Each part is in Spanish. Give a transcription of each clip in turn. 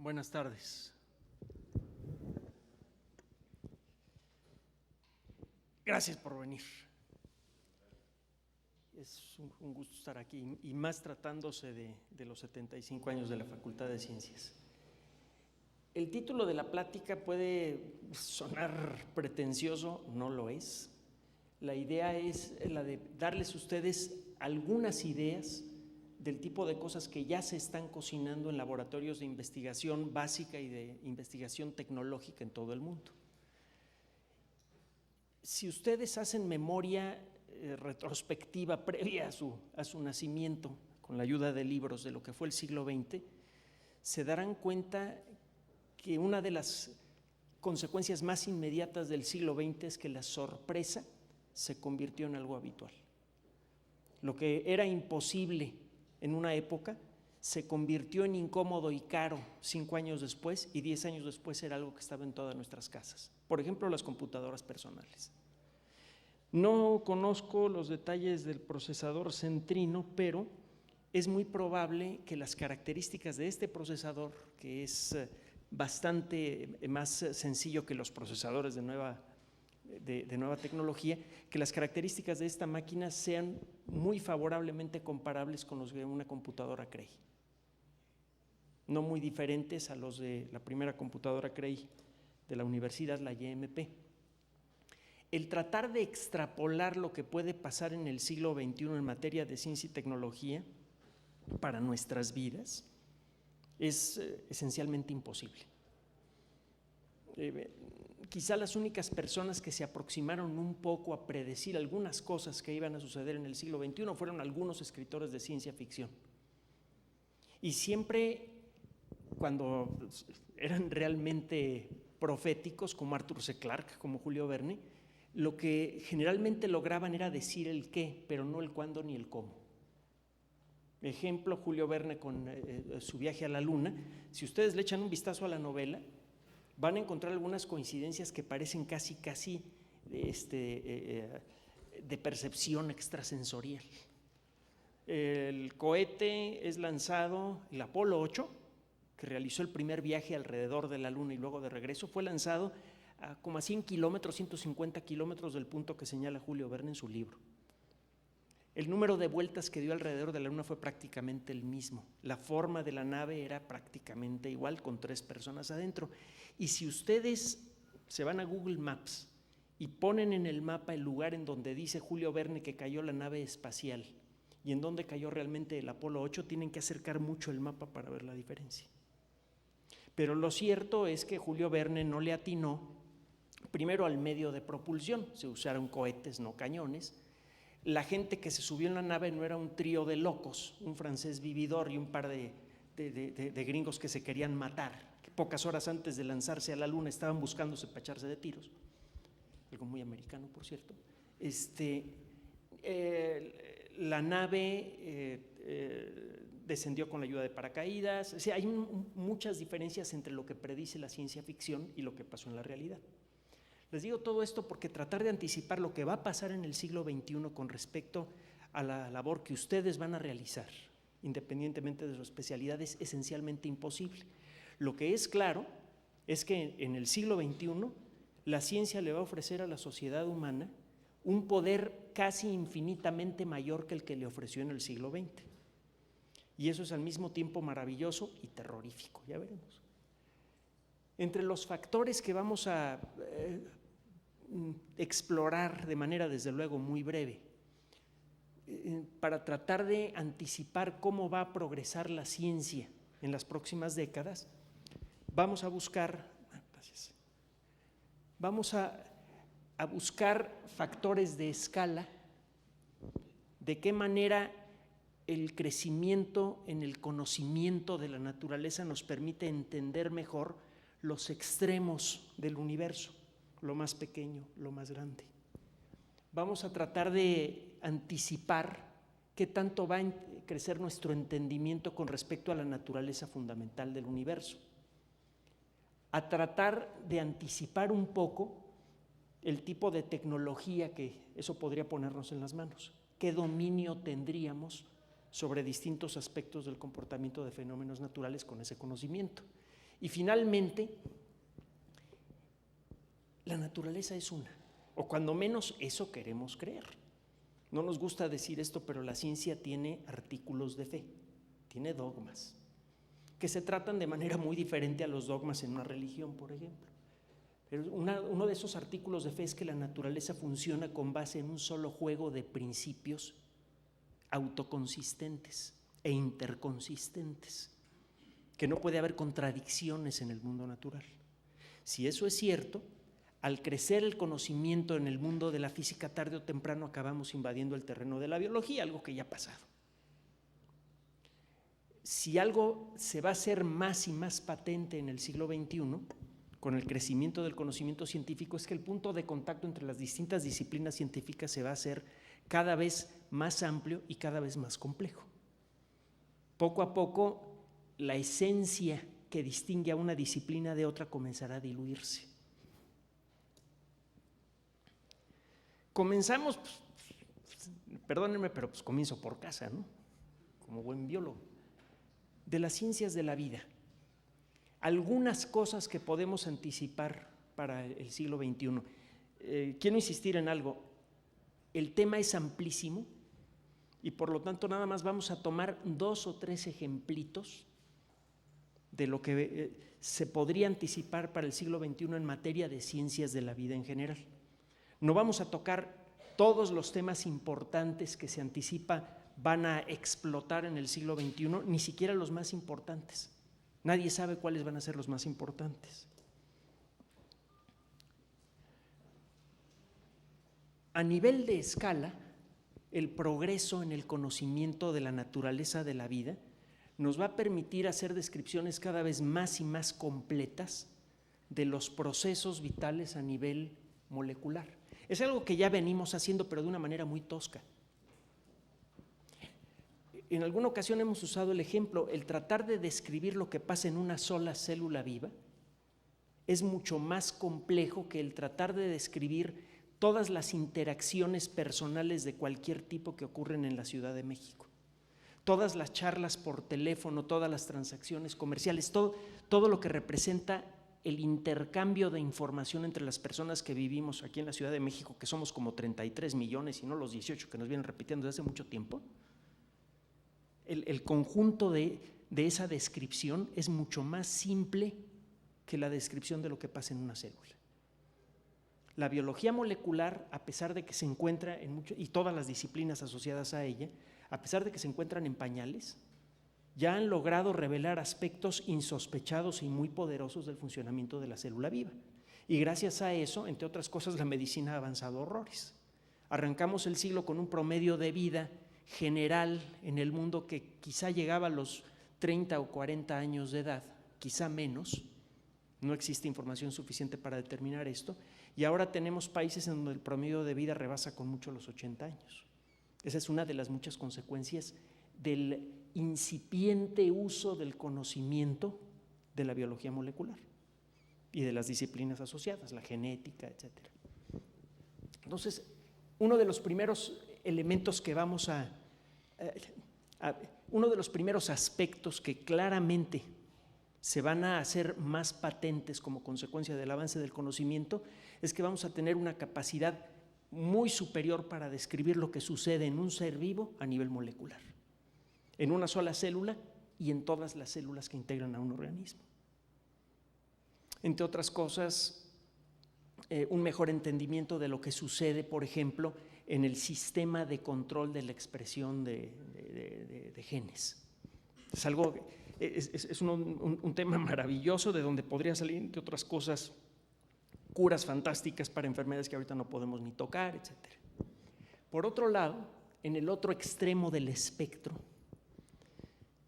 Buenas tardes. Gracias por venir. Es un gusto estar aquí, y más tratándose de los 75 años de la Facultad de Ciencias. El título de la plática puede sonar pretencioso, no lo es. La idea es la de darles a ustedes algunas ideas del tipo de cosas que ya se están cocinando en laboratorios de investigación básica y de investigación tecnológica en todo el mundo. Si ustedes hacen memoria retrospectiva previa a su nacimiento, con la ayuda de libros de lo que fue el siglo XX, se darán cuenta que una de las consecuencias más inmediatas del siglo XX es que la sorpresa se convirtió en algo habitual. Lo que era imposible en una época se convirtió en incómodo y caro 5 años después, y 10 años después era algo que estaba en todas nuestras casas. Por ejemplo, las computadoras personales. No conozco los detalles del procesador Centrino, pero es muy probable que las características de este procesador, que es bastante más sencillo que los procesadores de nueva tecnología, que las características de esta máquina sean muy favorablemente comparables con los de una computadora Cray. No muy diferentes a los de la primera computadora Cray de la universidad, la YMP. El tratar de extrapolar lo que puede pasar en el siglo XXI en materia de ciencia y tecnología para nuestras vidas es esencialmente imposible. Quizá las únicas personas que se aproximaron un poco a predecir algunas cosas que iban a suceder en el siglo XXI fueron algunos escritores de ciencia ficción. Y siempre, cuando eran realmente proféticos, como Arthur C. Clarke, como Julio Verne, lo que generalmente lograban era decir el qué, pero no el cuándo ni el cómo. Ejemplo, Julio Verne con su viaje a la Luna. Si ustedes le echan un vistazo a la novela, van a encontrar algunas coincidencias que parecen casi de percepción extrasensorial. El cohete es lanzado, el Apolo 8, que realizó el primer viaje alrededor de la Luna y luego de regreso, fue lanzado a como a 100 kilómetros, 150 kilómetros del punto que señala Julio Verne en su libro. El número de vueltas que dio alrededor de la Luna fue prácticamente el mismo. La forma de la nave era prácticamente igual, con 3 personas adentro. Y si ustedes se van a Google Maps y ponen en el mapa el lugar en donde dice Julio Verne que cayó la nave espacial y en donde cayó realmente el Apolo 8, tienen que acercar mucho el mapa para ver la diferencia. Pero lo cierto es que Julio Verne no le atinó primero al medio de propulsión. Se usaron cohetes, no cañones. La gente que se subió en la nave no era un trío de locos, un francés vividor y un par de gringos que se querían matar, que pocas horas antes de lanzarse a la Luna estaban buscándose para echarse de tiros. Algo muy americano, por cierto. La nave descendió con la ayuda de paracaídas. O sea, hay muchas diferencias entre lo que predice la ciencia ficción y lo que pasó en la realidad. Les digo todo esto porque tratar de anticipar lo que va a pasar en el siglo XXI con respecto a la labor que ustedes van a realizar, independientemente de su especialidad, es esencialmente imposible. Lo que es claro es que en el siglo XXI la ciencia le va a ofrecer a la sociedad humana un poder casi infinitamente mayor que el que le ofreció en el siglo XX. Y eso es al mismo tiempo maravilloso y terrorífico, ya veremos. Entre los factores que vamos a explorar de manera desde luego muy breve, para tratar de anticipar cómo va a progresar la ciencia en las próximas décadas, vamos a buscar factores de escala, de qué manera el crecimiento en el conocimiento de la naturaleza nos permite entender mejor los extremos del universo, lo más pequeño, lo más grande. Vamos a tratar de anticipar qué tanto va a crecer nuestro entendimiento con respecto a la naturaleza fundamental del universo. A tratar de anticipar un poco el tipo de tecnología que eso podría ponernos en las manos. ¿Qué dominio tendríamos sobre distintos aspectos del comportamiento de fenómenos naturales con ese conocimiento? Y finalmente, la naturaleza es una, o cuando menos eso queremos creer. No nos gusta decir esto, pero la ciencia tiene artículos de fe, tiene dogmas, que se tratan de manera muy diferente a los dogmas en una religión, por ejemplo. Pero uno de esos artículos de fe es que la naturaleza funciona con base en un solo juego de principios autoconsistentes e interconsistentes, que no puede haber contradicciones en el mundo natural. Si eso es cierto, al crecer el conocimiento en el mundo de la física, tarde o temprano acabamos invadiendo el terreno de la biología, algo que ya ha pasado. Si algo se va a hacer más y más patente en el siglo XXI, con el crecimiento del conocimiento científico, es que el punto de contacto entre las distintas disciplinas científicas se va a hacer cada vez más amplio y cada vez más complejo. Poco a poco, la esencia que distingue a una disciplina de otra comenzará a diluirse. Comenzamos, perdónenme, pero comienzo por casa, ¿no? Como buen biólogo. De las ciencias de la vida, algunas cosas que podemos anticipar para el siglo XXI. Quiero insistir en algo, el tema es amplísimo y por lo tanto nada más vamos a tomar 2 o 3 ejemplitos de lo que se podría anticipar para el siglo XXI en materia de ciencias de la vida en general. No vamos a tocar todos los temas importantes que se anticipa van a explotar en el siglo XXI, ni siquiera los más importantes. Nadie sabe cuáles van a ser los más importantes. A nivel de escala, el progreso en el conocimiento de la naturaleza de la vida nos va a permitir hacer descripciones cada vez más y más completas de los procesos vitales a nivel molecular. Es algo que ya venimos haciendo, pero de una manera muy tosca. En alguna ocasión hemos usado el ejemplo, el tratar de describir lo que pasa en una sola célula viva es mucho más complejo que el tratar de describir todas las interacciones personales de cualquier tipo que ocurren en la Ciudad de México. Todas las charlas por teléfono, todas las transacciones comerciales, todo lo que representa el intercambio de información entre las personas que vivimos aquí en la Ciudad de México, que somos como 33 millones y no los 18 que nos vienen repitiendo desde hace mucho tiempo. El conjunto de esa descripción es mucho más simple que la descripción de lo que pasa en una célula. La biología molecular, a pesar de que se encuentra y todas las disciplinas asociadas a ella, a pesar de que se encuentran en pañales, ya han logrado revelar aspectos insospechados y muy poderosos del funcionamiento de la célula viva. Y gracias a eso, entre otras cosas, la medicina ha avanzado horrores. Arrancamos el siglo con un promedio de vida general en el mundo que quizá llegaba a los 30 o 40 años de edad, quizá menos, no existe información suficiente para determinar esto, y ahora tenemos países en donde el promedio de vida rebasa con mucho los 80 años. Esa es una de las muchas consecuencias del incipiente uso del conocimiento de la biología molecular y de las disciplinas asociadas, la genética, etc. Entonces, uno de los primeros elementos que uno de los primeros aspectos que claramente se van a hacer más patentes como consecuencia del avance del conocimiento es que vamos a tener una capacidad muy superior para describir lo que sucede en un ser vivo a nivel molecular, en una sola célula y en todas las células que integran a un organismo. Entre otras cosas, un mejor entendimiento de lo que sucede, por ejemplo, en el sistema de control de la expresión de genes. Es algo, es un tema maravilloso de donde podría salir, entre otras cosas, curas fantásticas para enfermedades que ahorita no podemos ni tocar, etc. Por otro lado, en el otro extremo del espectro,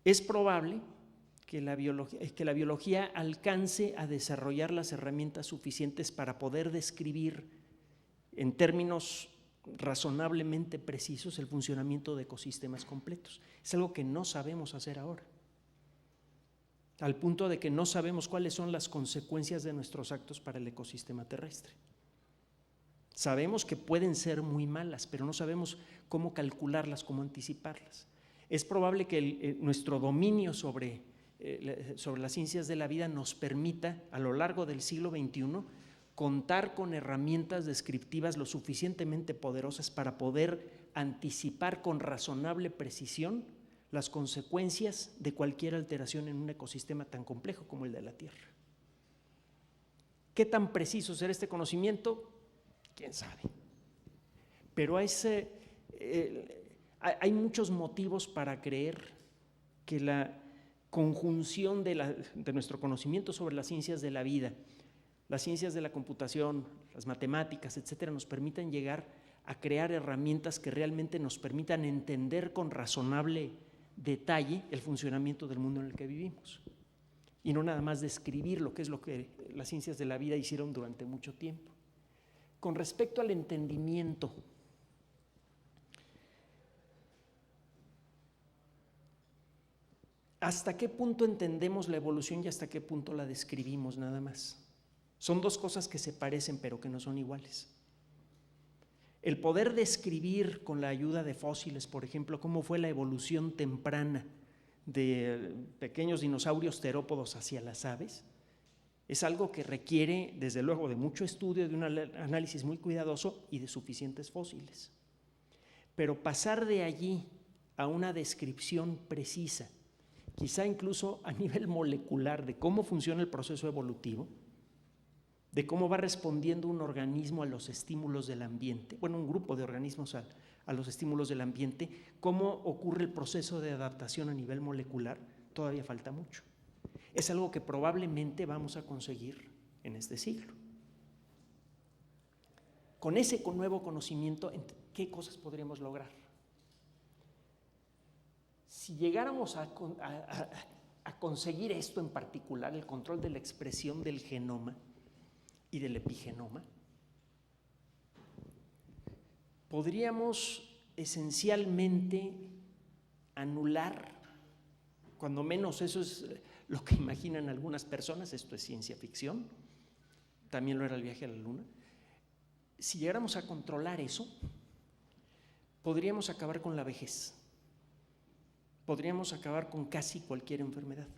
es probable que la biología alcance a desarrollar las herramientas suficientes para poder describir en términos razonablemente precisos el funcionamiento de ecosistemas completos. Es algo que no sabemos hacer ahora, al punto de que no sabemos cuáles son las consecuencias de nuestros actos para el ecosistema terrestre. Sabemos que pueden ser muy malas, pero no sabemos cómo calcularlas, cómo anticiparlas. Es probable que nuestro dominio sobre sobre las ciencias de la vida nos permita a lo largo del siglo XXI contar con herramientas descriptivas lo suficientemente poderosas para poder anticipar con razonable precisión las consecuencias de cualquier alteración en un ecosistema tan complejo como el de la Tierra. ¿Qué tan preciso será este conocimiento? ¿Quién sabe? Pero hay muchos motivos para creer que la conjunción de nuestro conocimiento sobre las ciencias de la vida, las ciencias de la computación, las matemáticas, etcétera, nos permitan llegar a crear herramientas que realmente nos permitan entender con razonable detalle el funcionamiento del mundo en el que vivimos. Y no nada más describir lo que es lo que las ciencias de la vida hicieron durante mucho tiempo. Con respecto al entendimiento, ¿hasta qué punto entendemos la evolución y hasta qué punto la describimos nada más? Son dos cosas que se parecen pero que no son iguales. El poder describir con la ayuda de fósiles, por ejemplo, cómo fue la evolución temprana de pequeños dinosaurios terópodos hacia las aves, es algo que requiere, desde luego, de mucho estudio, de un análisis muy cuidadoso y de suficientes fósiles. Pero pasar de allí a una descripción precisa, quizá incluso a nivel molecular, de cómo funciona el proceso evolutivo, de cómo va respondiendo un organismo a los estímulos del ambiente, bueno, un grupo de organismos a los estímulos del ambiente, cómo ocurre el proceso de adaptación a nivel molecular, todavía falta mucho. Es algo que probablemente vamos a conseguir en este siglo. Con ese nuevo conocimiento, ¿qué cosas podríamos lograr? Si llegáramos a conseguir esto en particular, el control de la expresión del genoma y del epigenoma, podríamos esencialmente anular, cuando menos eso es lo que imaginan algunas personas, esto es ciencia ficción, también lo era el viaje a la luna. Si llegáramos a controlar eso, podríamos acabar con la vejez, podríamos acabar con casi cualquier enfermedad.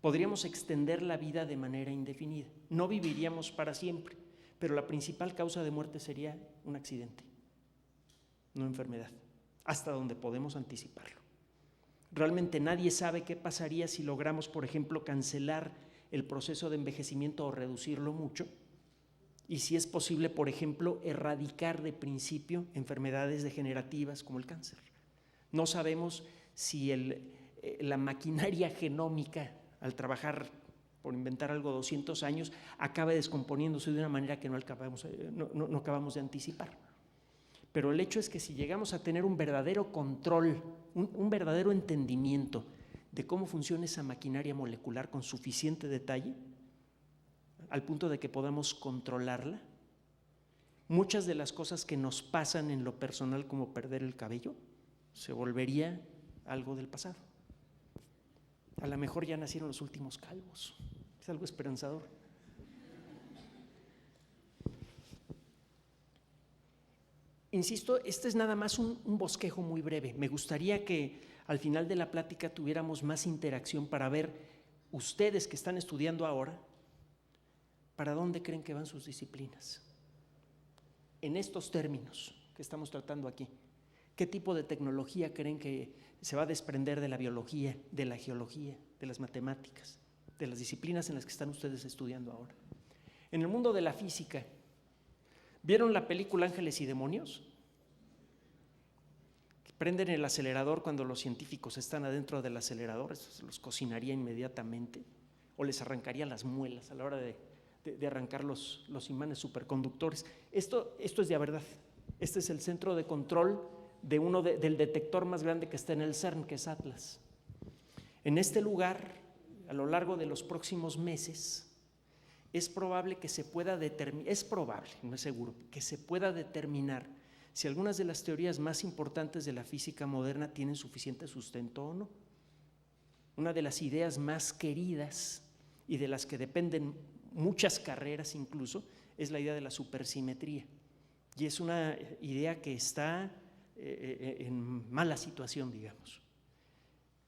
Podríamos extender la vida de manera indefinida. No viviríamos para siempre, pero la principal causa de muerte sería un accidente, no enfermedad, hasta donde podemos anticiparlo. Realmente nadie sabe qué pasaría si logramos, por ejemplo, cancelar el proceso de envejecimiento o reducirlo mucho, y si es posible, por ejemplo, erradicar de principio enfermedades degenerativas como el cáncer. No sabemos si la maquinaria genómica, al trabajar por inventar algo 200 años, acaba descomponiéndose de una manera que no acabamos de anticipar. Pero el hecho es que si llegamos a tener un verdadero control, un verdadero entendimiento de cómo funciona esa maquinaria molecular con suficiente detalle, al punto de que podamos controlarla, muchas de las cosas que nos pasan en lo personal, como perder el cabello, se volvería algo del pasado. A lo mejor ya nacieron los últimos calvos. Es algo esperanzador. Insisto, este es nada más un bosquejo muy breve. Me gustaría que al final de la plática tuviéramos más interacción para ver, ustedes que están estudiando ahora, ¿para dónde creen que van sus disciplinas? En estos términos que estamos tratando aquí, ¿qué tipo de tecnología creen que se va a desprender de la biología, de la geología, de las matemáticas, de las disciplinas en las que están ustedes estudiando ahora? En el mundo de la física, ¿vieron la película Ángeles y Demonios? Prenden el acelerador cuando los científicos están adentro del acelerador, eso los cocinaría inmediatamente, o les arrancaría las muelas a la hora de arrancar los imanes superconductores. Esto es de verdad. Este es el centro de control del detector más grande que está en el CERN, que es Atlas. En este lugar, a lo largo de los próximos meses, es probable que se pueda determinar, es probable, no es seguro, que se pueda determinar si algunas de las teorías más importantes de la física moderna tienen suficiente sustento o no. Una de las ideas más queridas y de las que dependen muchas carreras incluso, es la idea de la supersimetría. Y es una idea que está en mala situación, digamos.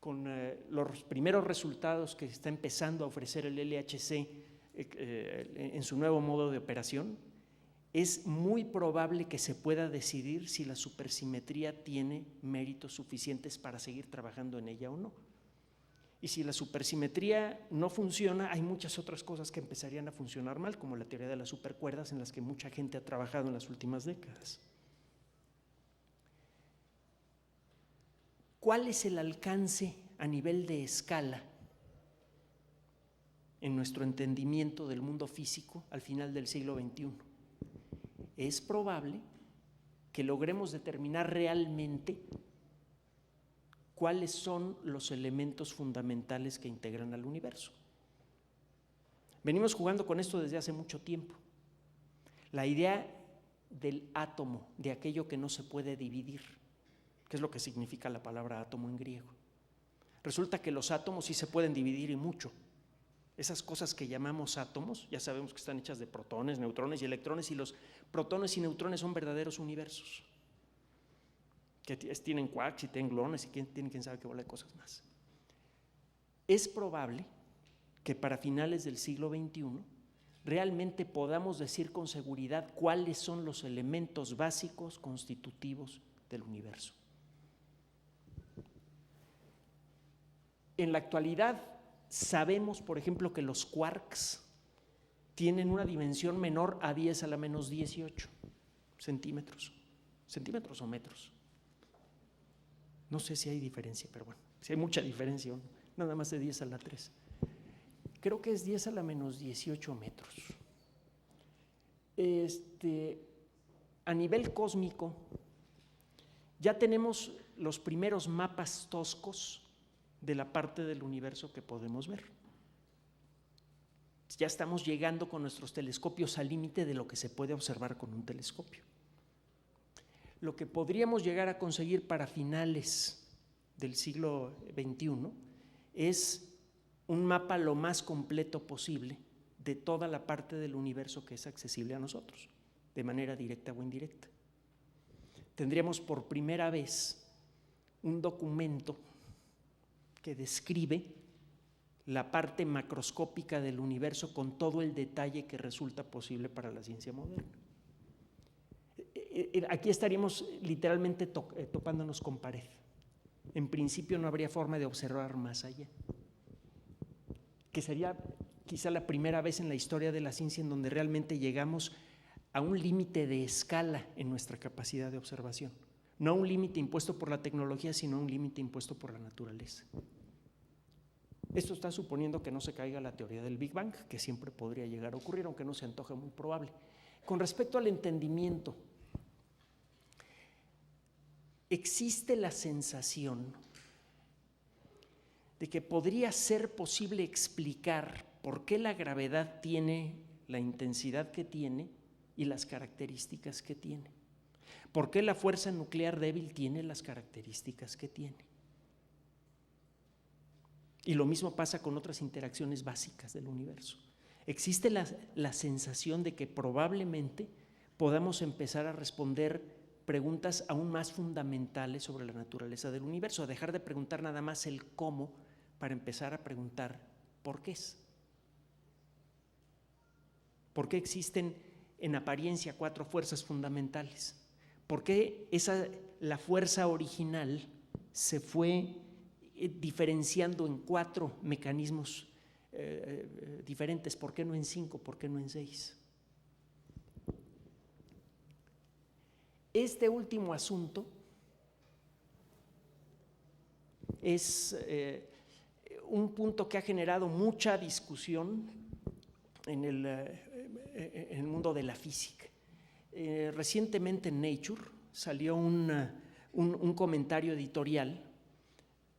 con los primeros resultados que está empezando a ofrecer el LHC en su nuevo modo de operación, es muy probable que se pueda decidir si la supersimetría tiene méritos suficientes para seguir trabajando en ella o no. Y si la supersimetría no funciona, hay muchas otras cosas que empezarían a funcionar mal, como la teoría de las supercuerdas, en las que mucha gente ha trabajado en las últimas décadas. ¿Cuál es el alcance a nivel de escala en nuestro entendimiento del mundo físico al final del siglo XXI? Es probable que logremos determinar realmente cuáles son los elementos fundamentales que integran al universo. Venimos jugando con esto desde hace mucho tiempo. La idea del átomo, de aquello que no se puede dividir, que es lo que significa la palabra átomo en griego. Resulta que los átomos sí se pueden dividir y mucho. Esas cosas que llamamos átomos, ya sabemos que están hechas de protones, neutrones y electrones, y los protones y neutrones son verdaderos universos, que tienen quarks y tienen gluones y tienen quién sabe qué bola de cosas más. Es probable que para finales del siglo XXI realmente podamos decir con seguridad cuáles son los elementos básicos constitutivos del universo. En la actualidad sabemos, por ejemplo, que los quarks tienen una dimensión menor a 10 a la menos 18 centímetros. ¿Centímetros o metros? No sé si hay diferencia, pero bueno, si hay mucha diferencia, nada más de 10 a la 3. Creo que es 10 a la menos 18 metros. A nivel cósmico, ya tenemos los primeros mapas toscos de la parte del universo que podemos ver. Ya estamos llegando con nuestros telescopios al límite de lo que se puede observar con un telescopio. Lo que podríamos llegar a conseguir para finales del siglo XXI es un mapa lo más completo posible de toda la parte del universo que es accesible a nosotros, de manera directa o indirecta. Tendríamos por primera vez un documento que describe la parte macroscópica del universo con todo el detalle que resulta posible para la ciencia moderna. Aquí estaríamos literalmente topándonos con pared. En principio no habría forma de observar más allá, que sería quizá la primera vez en la historia de la ciencia en donde realmente llegamos a un límite de escala en nuestra capacidad de observación. No a un límite impuesto por la tecnología, sino a un límite impuesto por la naturaleza. Esto está suponiendo que no se caiga la teoría del Big Bang, que siempre podría llegar a ocurrir, aunque no se antoja muy probable. Con respecto al entendimiento, existe la sensación de que podría ser posible explicar por qué la gravedad tiene la intensidad que tiene y las características que tiene. ¿Por qué la fuerza nuclear débil tiene las características que tiene? Y lo mismo pasa con otras interacciones básicas del universo. Existe la sensación de que probablemente podamos empezar a responder preguntas aún más fundamentales sobre la naturaleza del universo, a dejar de preguntar nada más el cómo para empezar a preguntar por qué es. ¿Por qué existen en apariencia 4 fuerzas fundamentales? ¿Por qué la fuerza original se fue diferenciando en 4 mecanismos diferentes? ¿Por qué no en 5? ¿Por qué no en 6? Este último asunto es un punto que ha generado mucha discusión en el mundo de la física. Recientemente en Nature salió un comentario editorial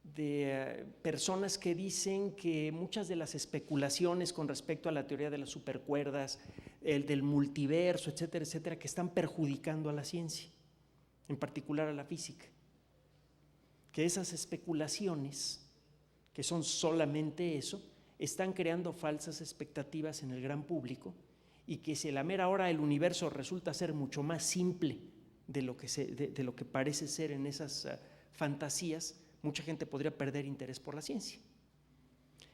de personas que dicen que muchas de las especulaciones con respecto a la teoría de las supercuerdas, el del multiverso, etcétera, etcétera, que están perjudicando a la ciencia, en particular a la física. Que esas especulaciones, que son solamente eso, están creando falsas expectativas en el gran público, y que si a la mera hora el universo resulta ser mucho más simple de lo que parece ser en esas fantasías, mucha gente podría perder interés por la ciencia.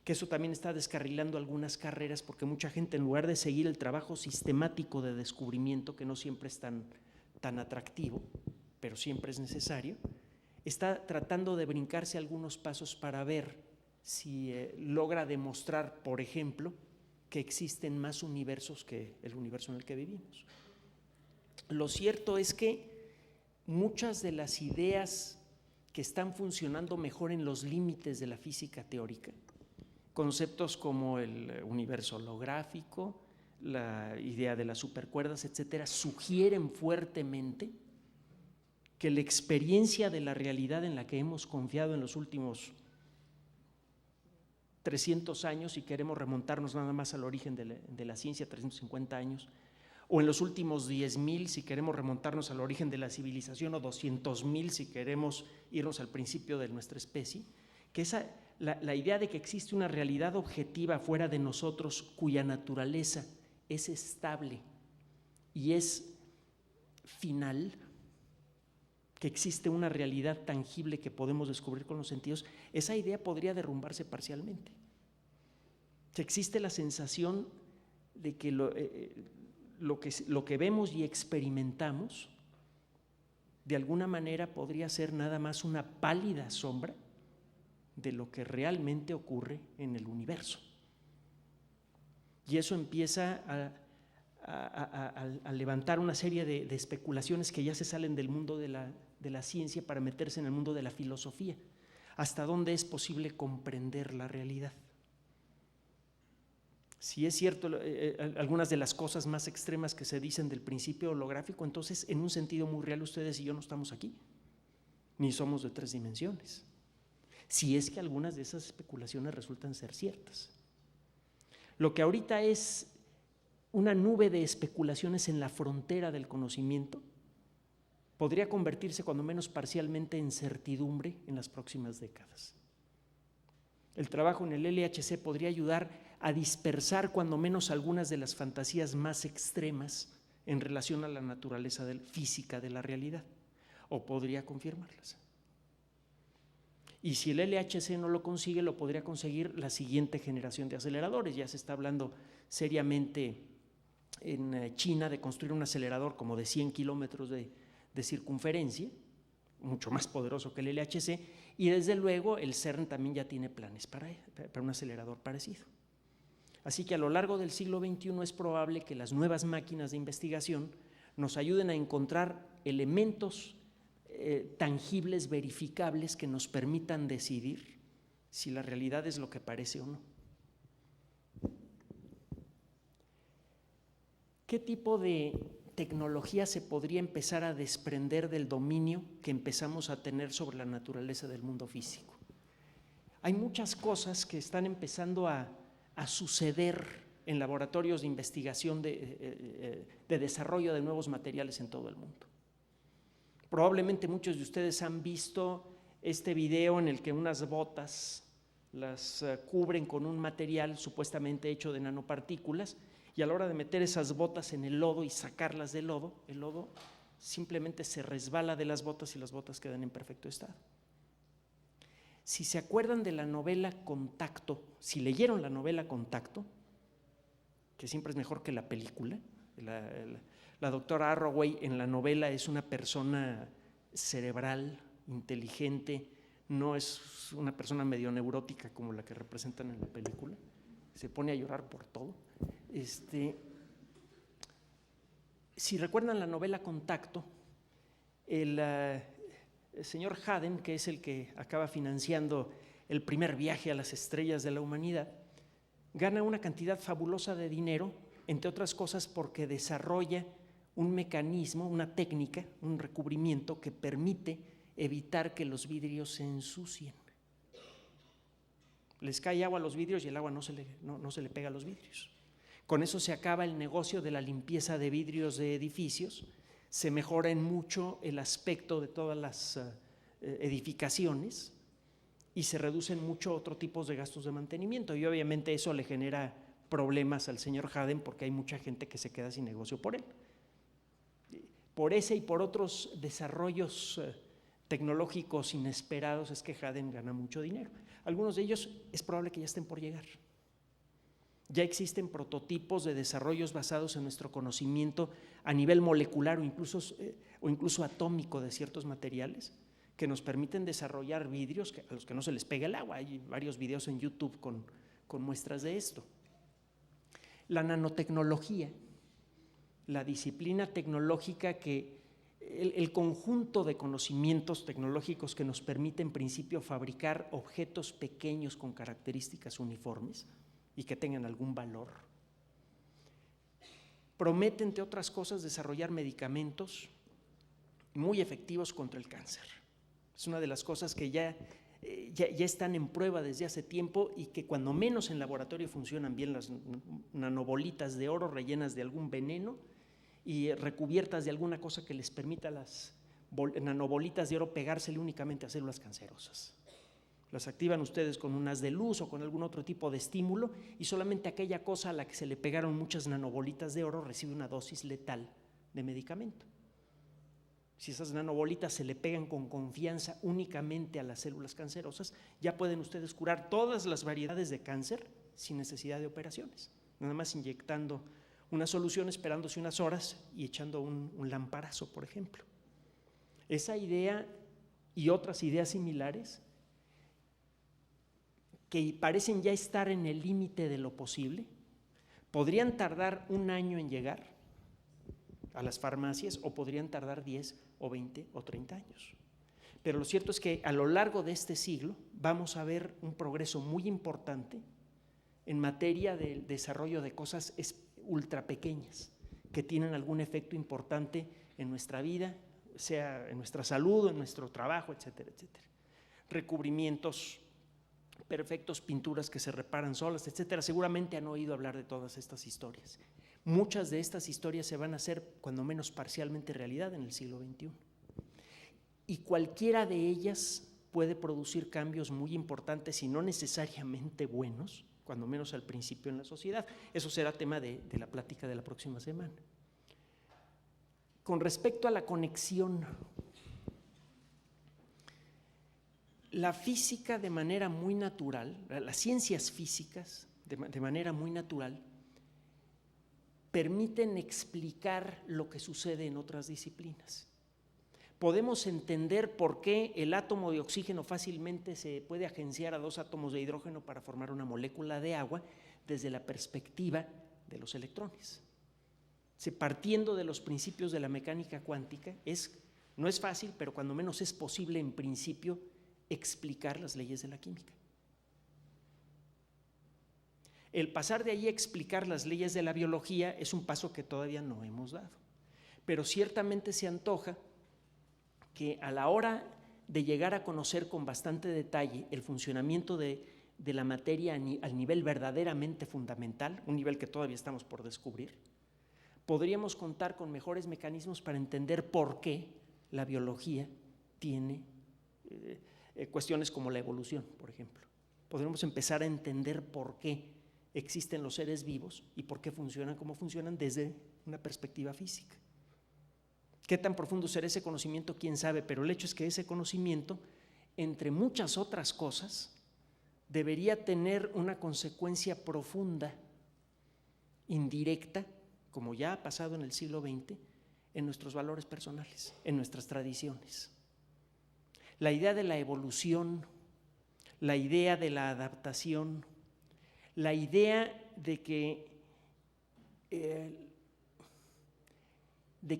Que eso también está descarrilando algunas carreras, porque mucha gente, en lugar de seguir el trabajo sistemático de descubrimiento, que no siempre es tan atractivo, pero siempre es necesario, está tratando de brincarse algunos pasos para ver si logra demostrar, por ejemplo, que existen más universos que el universo en el que vivimos. Lo cierto es que muchas de las ideas que están funcionando mejor en los límites de la física teórica, conceptos como el universo holográfico, la idea de las supercuerdas, etcétera, sugieren fuertemente que la experiencia de la realidad en la que hemos confiado en los últimos 300 años, si queremos remontarnos nada más al origen de la ciencia, 350 años, o en los últimos 10,000 si queremos remontarnos al origen de la civilización, o 200,000 si queremos irnos al principio de nuestra especie, que la idea de que existe una realidad objetiva fuera de nosotros cuya naturaleza es estable y es final, que existe una realidad tangible que podemos descubrir con los sentidos, esa idea podría derrumbarse parcialmente. Que existe la sensación de que lo que vemos y experimentamos de alguna manera podría ser nada más una pálida sombra de lo que realmente ocurre en el universo. Y eso empieza a levantar una serie de especulaciones que ya se salen del mundo de la ciencia para meterse en el mundo de la filosofía. ¿Hasta dónde es posible comprender la realidad? Si es cierto algunas de las cosas más extremas que se dicen del principio holográfico, entonces en un sentido muy real ustedes y yo no estamos aquí, ni somos de 3 dimensiones. Si es que algunas de esas especulaciones resultan ser ciertas. Lo que ahorita es una nube de especulaciones en la frontera del conocimiento podría convertirse cuando menos parcialmente en certidumbre en las próximas décadas. El trabajo en el LHC podría ayudar a dispersar cuando menos algunas de las fantasías más extremas en relación a la naturaleza física de la realidad, o podría confirmarlas. Y si el LHC no lo consigue, lo podría conseguir la siguiente generación de aceleradores. Ya se está hablando seriamente en China de construir un acelerador como de 100 kilómetros de circunferencia, mucho más poderoso que el LHC, y desde luego el CERN también ya tiene planes para un acelerador parecido. Así que a lo largo del siglo XXI es probable que las nuevas máquinas de investigación nos ayuden a encontrar elementos tangibles, verificables, que nos permitan decidir si la realidad es lo que parece o no. ¿Qué tipo de tecnología se podría empezar a desprender del dominio que empezamos a tener sobre la naturaleza del mundo físico? Hay muchas cosas que están empezando a suceder en laboratorios de investigación de desarrollo de nuevos materiales en todo el mundo. Probablemente muchos de ustedes han visto este video en el que unas botas las cubren con un material supuestamente hecho de nanopartículas, y a la hora de meter esas botas en el lodo y sacarlas del lodo, el lodo simplemente se resbala de las botas y las botas quedan en perfecto estado. Si se acuerdan de la novela Contacto, si leyeron la novela Contacto, que siempre es mejor que la película, la doctora Arroway en la novela es una persona cerebral, inteligente, no es una persona medio neurótica como la que representan en la película, se pone a llorar por todo. Si recuerdan la novela Contacto, el señor Haden, que es el que acaba financiando el primer viaje a las estrellas de la humanidad, gana una cantidad fabulosa de dinero, entre otras cosas porque desarrolla un mecanismo, una técnica, un recubrimiento que permite evitar que los vidrios se ensucien. Les cae agua a los vidrios y el agua no se le pega a los vidrios. Con eso se acaba el negocio de la limpieza de vidrios de edificios, se mejora en mucho el aspecto de todas las edificaciones y se reducen mucho otros tipos de gastos de mantenimiento, y obviamente eso le genera problemas al señor Haden porque hay mucha gente que se queda sin negocio por él. Por ese y por otros desarrollos tecnológicos inesperados es que Haden gana mucho dinero. Algunos de ellos es probable que ya estén por llegar. Ya existen prototipos de desarrollos basados en nuestro conocimiento a nivel molecular o incluso atómico de ciertos materiales que nos permiten desarrollar vidrios a los que no se les pega el agua. Hay varios videos en YouTube con muestras de esto. La nanotecnología, la disciplina tecnológica que el conjunto de conocimientos tecnológicos que nos permite en principio fabricar objetos pequeños con características uniformes y que tengan algún valor. Promete, entre otras cosas, desarrollar medicamentos muy efectivos contra el cáncer. Es una de las cosas que ya están en prueba desde hace tiempo y que cuando menos en laboratorio funcionan bien. Las nanobolitas de oro rellenas de algún veneno y recubiertas de alguna cosa que les permita a las nanobolitas de oro pegársele únicamente a células cancerosas. Las activan ustedes con un haz de luz o con algún otro tipo de estímulo y solamente aquella cosa a la que se le pegaron muchas nanobolitas de oro recibe una dosis letal de medicamento. Si esas nanobolitas se le pegan con confianza únicamente a las células cancerosas, ya pueden ustedes curar todas las variedades de cáncer sin necesidad de operaciones, nada más inyectando una solución, esperándose unas horas y echando un lamparazo, por ejemplo. Esa idea y otras ideas similares que parecen ya estar en el límite de lo posible, podrían tardar un año en llegar a las farmacias o podrían tardar 10 o 20 o 30 años. Pero lo cierto es que a lo largo de este siglo vamos a ver un progreso muy importante en materia del desarrollo de cosas ultra pequeñas que tienen algún efecto importante en nuestra vida, sea en nuestra salud, en nuestro trabajo, etcétera, etcétera. Recubrimientos perfectos, pinturas que se reparan solas, etcétera. Seguramente han oído hablar de todas estas historias. Muchas de estas historias se van a hacer cuando menos parcialmente realidad en el siglo XXI. Y cualquiera de ellas puede producir cambios muy importantes y no necesariamente buenos, cuando menos al principio en la sociedad. Eso será tema de la plática de la próxima semana. Con respecto a la conexión, la física de manera muy natural, las ciencias físicas de manera muy natural, permiten explicar lo que sucede en otras disciplinas. Podemos entender por qué el átomo de oxígeno fácilmente se puede agenciar a 2 átomos de hidrógeno para formar una molécula de agua desde la perspectiva de los electrones. Partiendo de los principios de la mecánica cuántica, no es fácil, pero cuando menos es posible en principio explicar las leyes de la química. El pasar de ahí a explicar las leyes de la biología es un paso que todavía no hemos dado, pero ciertamente se antoja que a la hora de llegar a conocer con bastante detalle el funcionamiento de la materia al nivel verdaderamente fundamental, un nivel que todavía estamos por descubrir, podríamos contar con mejores mecanismos para entender por qué la biología tiene cuestiones como la evolución, por ejemplo. Podremos empezar a entender por qué existen los seres vivos y por qué funcionan como funcionan desde una perspectiva física. ¿Qué tan profundo será ese conocimiento? Quién sabe, pero el hecho es que ese conocimiento, entre muchas otras cosas, debería tener una consecuencia profunda, indirecta, como ya ha pasado en el siglo XX, en nuestros valores personales, en nuestras tradiciones. La idea de la evolución, la idea de la adaptación, la idea de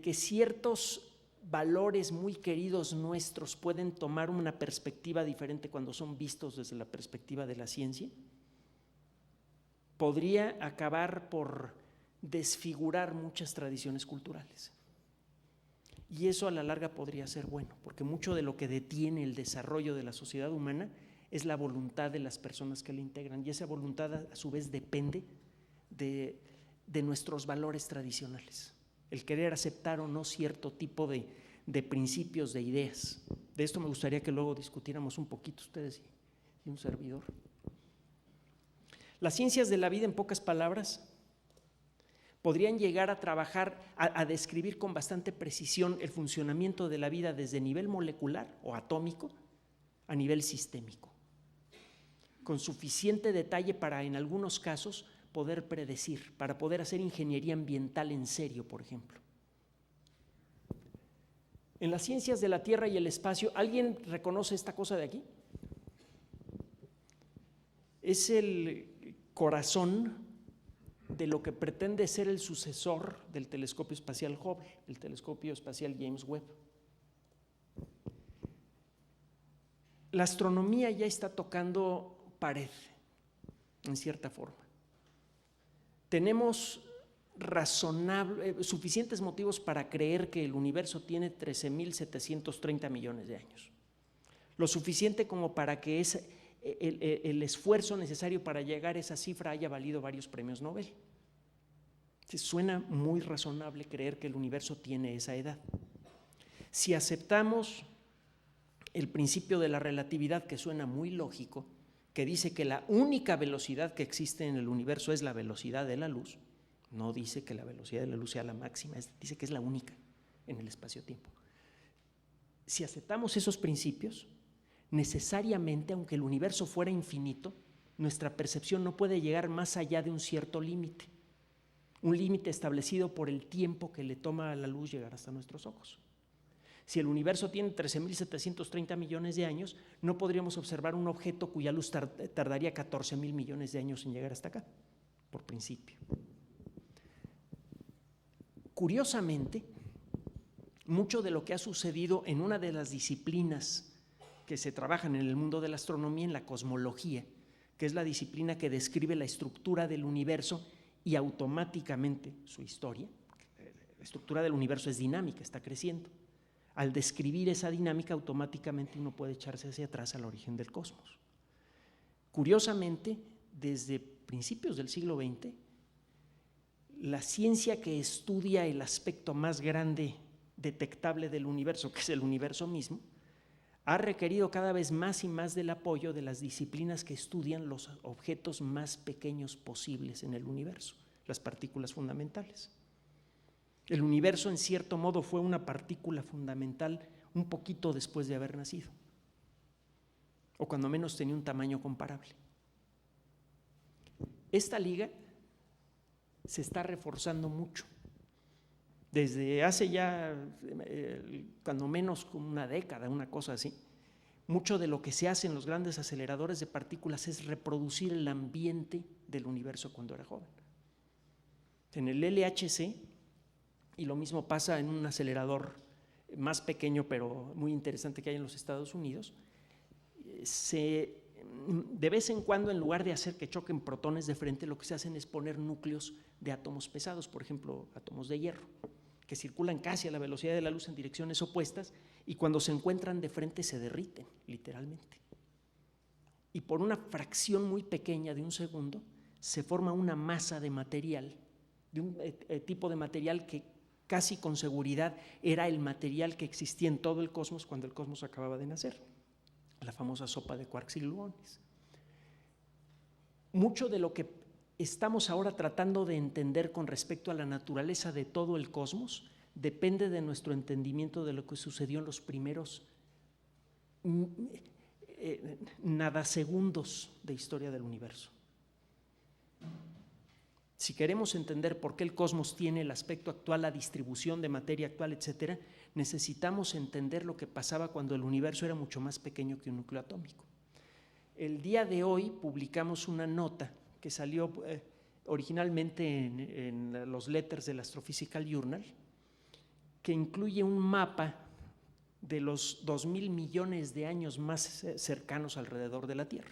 que ciertos valores muy queridos nuestros pueden tomar una perspectiva diferente cuando son vistos desde la perspectiva de la ciencia, podría acabar por desfigurar muchas tradiciones culturales. Y eso a la larga podría ser bueno, porque mucho de lo que detiene el desarrollo de la sociedad humana es la voluntad de las personas que la integran, y esa voluntad a su vez depende de nuestros valores tradicionales, el querer aceptar o no cierto tipo de principios, de ideas. De esto me gustaría que luego discutiéramos un poquito ustedes y un servidor. Las ciencias de la vida, en pocas palabras, podrían llegar a trabajar, a describir con bastante precisión el funcionamiento de la vida desde nivel molecular o atómico a nivel sistémico, con suficiente detalle para, en algunos casos, poder predecir, para poder hacer ingeniería ambiental en serio, por ejemplo. En las ciencias de la Tierra y el espacio, ¿alguien reconoce esta cosa de aquí? Es el corazón de lo que pretende ser el sucesor del telescopio espacial Hubble, el telescopio espacial James Webb. La astronomía ya está tocando pared, en cierta forma. Tenemos suficientes motivos para creer que el universo tiene 13.730 millones de años. Lo suficiente como para que el esfuerzo necesario para llegar a esa cifra haya valido varios premios Nobel. Suena muy razonable creer que el universo tiene esa edad. Si aceptamos el principio de la relatividad, que suena muy lógico, que dice que la única velocidad que existe en el universo es la velocidad de la luz, no dice que la velocidad de la luz sea la máxima, dice que es la única en el espacio-tiempo. Si aceptamos esos principios, necesariamente, aunque el universo fuera infinito, nuestra percepción no puede llegar más allá de un cierto límite, un límite establecido por el tiempo que le toma a la luz llegar hasta nuestros ojos. Si el universo tiene 13.730 millones de años, no podríamos observar un objeto cuya luz tardaría 14.000 millones de años en llegar hasta acá, por principio. Curiosamente, mucho de lo que ha sucedido en una de las disciplinas que se trabajan en el mundo de la astronomía, en la cosmología, que es la disciplina que describe la estructura del universo y automáticamente su historia. La estructura del universo es dinámica, está creciendo. Al describir esa dinámica, automáticamente uno puede echarse hacia atrás al origen del cosmos. Curiosamente, desde principios del siglo XX, la ciencia que estudia el aspecto más grande detectable del universo, que es el universo mismo, ha requerido cada vez más y más del apoyo de las disciplinas que estudian los objetos más pequeños posibles en el universo, las partículas fundamentales. El universo, en cierto modo, fue una partícula fundamental un poquito después de haber nacido, o cuando menos tenía un tamaño comparable. Esta liga se está reforzando mucho. Desde hace ya, cuando menos una década, una cosa así, mucho de lo que se hace en los grandes aceleradores de partículas es reproducir el ambiente del universo cuando era joven. En el LHC, y lo mismo pasa en un acelerador más pequeño pero muy interesante que hay en los Estados Unidos, de vez en cuando, en lugar de hacer que choquen protones de frente, lo que se hacen es poner núcleos de átomos pesados, por ejemplo, átomos de hierro, que circulan casi a la velocidad de la luz en direcciones opuestas, y cuando se encuentran de frente se derriten, literalmente. Y por una fracción muy pequeña de un segundo se forma una masa de material, de un tipo de material que casi con seguridad era el material que existía en todo el cosmos cuando el cosmos acababa de nacer, la famosa sopa de quarks y gluones. Mucho de lo que estamos ahora tratando de entender con respecto a la naturaleza de todo el cosmos depende de nuestro entendimiento de lo que sucedió en los primeros nadasegundos de historia del universo. Si queremos entender por qué el cosmos tiene el aspecto actual, la distribución de materia actual, etcétera, necesitamos entender lo que pasaba cuando el universo era mucho más pequeño que un núcleo atómico. El día de hoy publicamos una nota que salió originalmente en los letters del Astrophysical Journal, que incluye un mapa de los 2.000 millones de años más cercanos alrededor de la Tierra.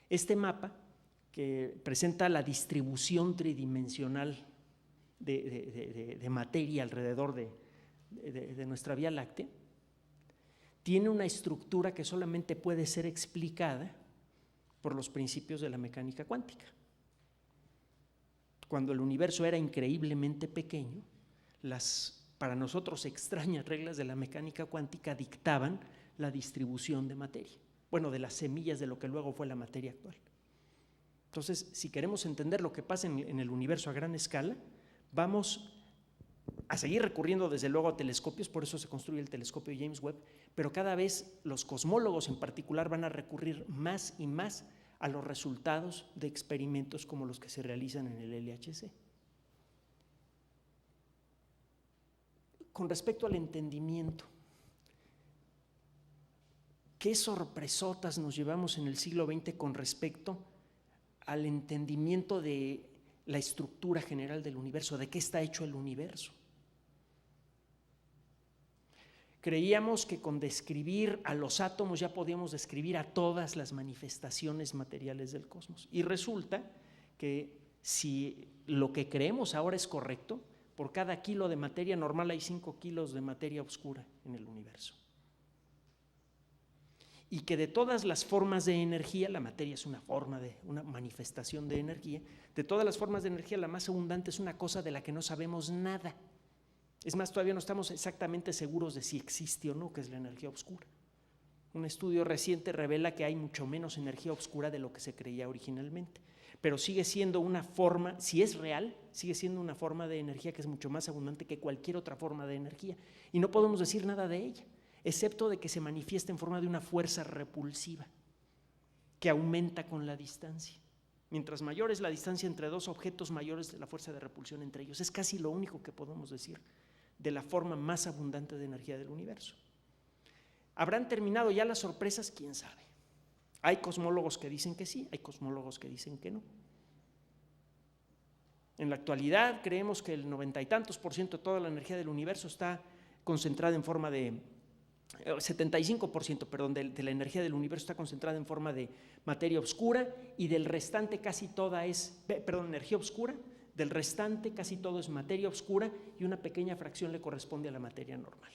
Este mapa, que presenta la distribución tridimensional de materia alrededor de nuestra Vía Láctea, tiene una estructura que solamente puede ser explicada por los principios de la mecánica cuántica. Cuando el universo era increíblemente pequeño, las para nosotros extrañas reglas de la mecánica cuántica dictaban la distribución de materia, bueno, de las semillas de lo que luego fue la materia actual. Entonces, si queremos entender lo que pasa en el universo a gran escala, vamos a seguir recurriendo desde luego a telescopios, por eso se construye el telescopio James Webb, pero cada vez los cosmólogos en particular van a recurrir más y más a los resultados de experimentos como los que se realizan en el LHC. Con respecto al entendimiento, ¿qué sorpresotas nos llevamos en el siglo XX con respecto al entendimiento de la estructura general del universo, de qué está hecho el universo? Creíamos que con describir a los átomos ya podíamos describir a todas las manifestaciones materiales del cosmos. Y resulta que si lo que creemos ahora es correcto, por cada kilo de materia normal hay 5 kilos de materia oscura en el universo. Y que de todas las formas de energía, la materia es una forma de una manifestación de energía, de todas las formas de energía la más abundante es una cosa de la que no sabemos nada. Es más, todavía no estamos exactamente seguros de si existe o no, que es la energía oscura. Un estudio reciente revela que hay mucho menos energía oscura de lo que se creía originalmente, pero sigue siendo una forma, si es real, sigue siendo una forma de energía que es mucho más abundante que cualquier otra forma de energía, y no podemos decir nada de ella, excepto de que se manifiesta en forma de una fuerza repulsiva que aumenta con la distancia. Mientras mayor es la distancia entre dos objetos, mayor es la fuerza de repulsión entre ellos. Es casi lo único que podemos decir de la forma más abundante de energía del universo. ¿Habrán terminado ya las sorpresas? ¿Quién sabe? Hay cosmólogos que dicen que sí, hay cosmólogos que dicen que no. En la actualidad creemos que el 90 y tantos % de toda la energía del universo está concentrada en forma de 75%, perdón, de la energía del universo está concentrada en forma de materia oscura, y del restante casi toda es, energía oscura, del restante casi todo es materia oscura y una pequeña fracción le corresponde a la materia normal.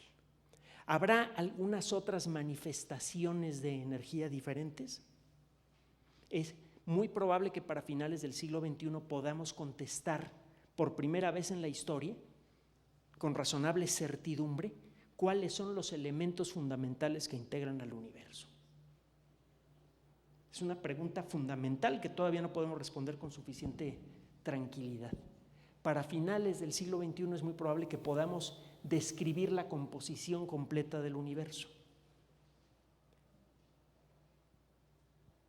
¿Habrá algunas otras manifestaciones de energía diferentes? Es muy probable que para finales del siglo XXI podamos contestar por primera vez en la historia, con razonable certidumbre, cuáles son los elementos fundamentales que integran al universo. Es una pregunta fundamental que todavía no podemos responder con suficiente tranquilidad. Para finales del siglo XXI es muy probable que podamos describir la composición completa del universo.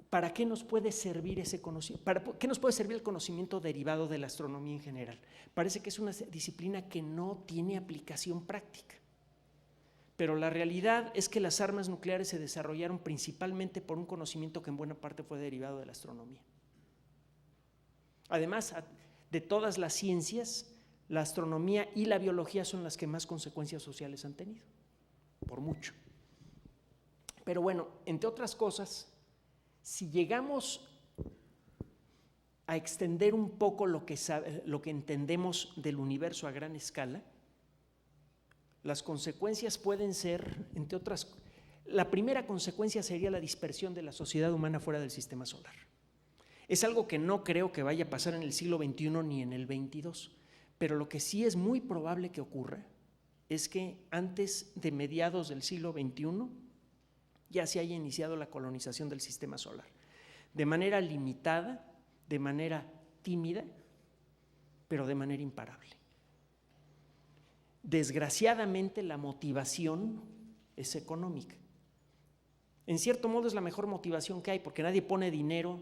¿Para qué nos puede servir ese conocimiento? ¿Para qué nos puede servir el conocimiento derivado de la astronomía en general? Parece que es una disciplina que no tiene aplicación práctica. Pero la realidad es que las armas nucleares se desarrollaron principalmente por un conocimiento que en buena parte fue derivado de la astronomía. Además, de todas las ciencias, la astronomía y la biología son las que más consecuencias sociales han tenido, por mucho. Pero bueno, entre otras cosas, si llegamos a extender un poco lo que entendemos del universo a gran escala, las consecuencias pueden ser, entre otras, la primera consecuencia sería la dispersión de la sociedad humana fuera del sistema solar. Es algo que no creo que vaya a pasar en el siglo XXI ni en el XXII, pero lo que sí es muy probable que ocurra es que antes de mediados del siglo XXI ya se haya iniciado la colonización del sistema solar, de manera limitada, de manera tímida, pero de manera imparable. Desgraciadamente la motivación es económica. En cierto modo es la mejor motivación que hay, porque nadie pone dinero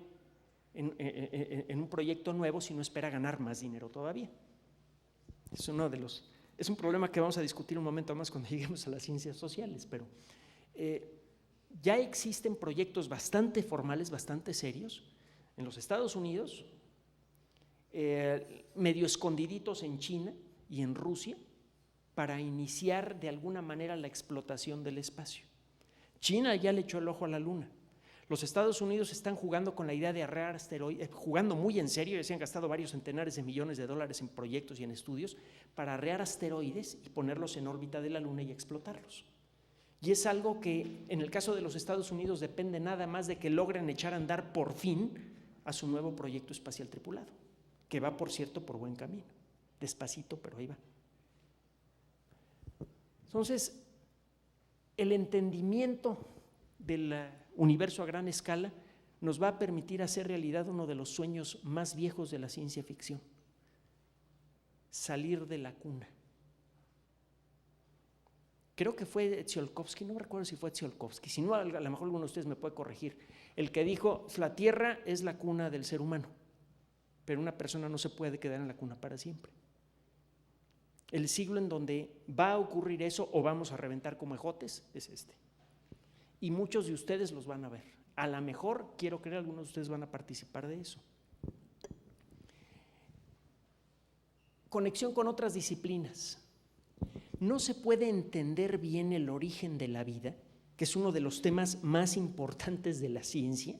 en un proyecto nuevo si no espera ganar más dinero todavía. Es un problema que vamos a discutir un momento más cuando lleguemos a las ciencias sociales, pero ya existen proyectos bastante formales, bastante serios en los Estados Unidos, medio escondiditos en China y en Rusia, para iniciar de alguna manera la explotación del espacio. China ya le echó el ojo a la Luna. Los Estados Unidos están jugando con la idea de arrear asteroides, jugando muy en serio, se han gastado varios centenares de millones de dólares en proyectos y en estudios para arrear asteroides y ponerlos en órbita de la Luna y explotarlos. Y es algo que en el caso de los Estados Unidos depende nada más de que logren echar a andar por fin a su nuevo proyecto espacial tripulado, que va, por cierto, por buen camino, despacito, pero ahí va. Entonces, el entendimiento del universo a gran escala nos va a permitir hacer realidad uno de los sueños más viejos de la ciencia ficción: salir de la cuna. Creo que fue Tsiolkovsky, no recuerdo si fue Tsiolkovsky, si no, a lo mejor alguno de ustedes me puede corregir, el que dijo: la Tierra es la cuna del ser humano, pero una persona no se puede quedar en la cuna para siempre. El siglo en donde va a ocurrir eso, o vamos a reventar como ejotes, es este. Y muchos de ustedes los van a ver. A lo mejor, quiero creer, algunos de ustedes van a participar de eso. Conexión con otras disciplinas. No se puede entender bien el origen de la vida, que es uno de los temas más importantes de la ciencia,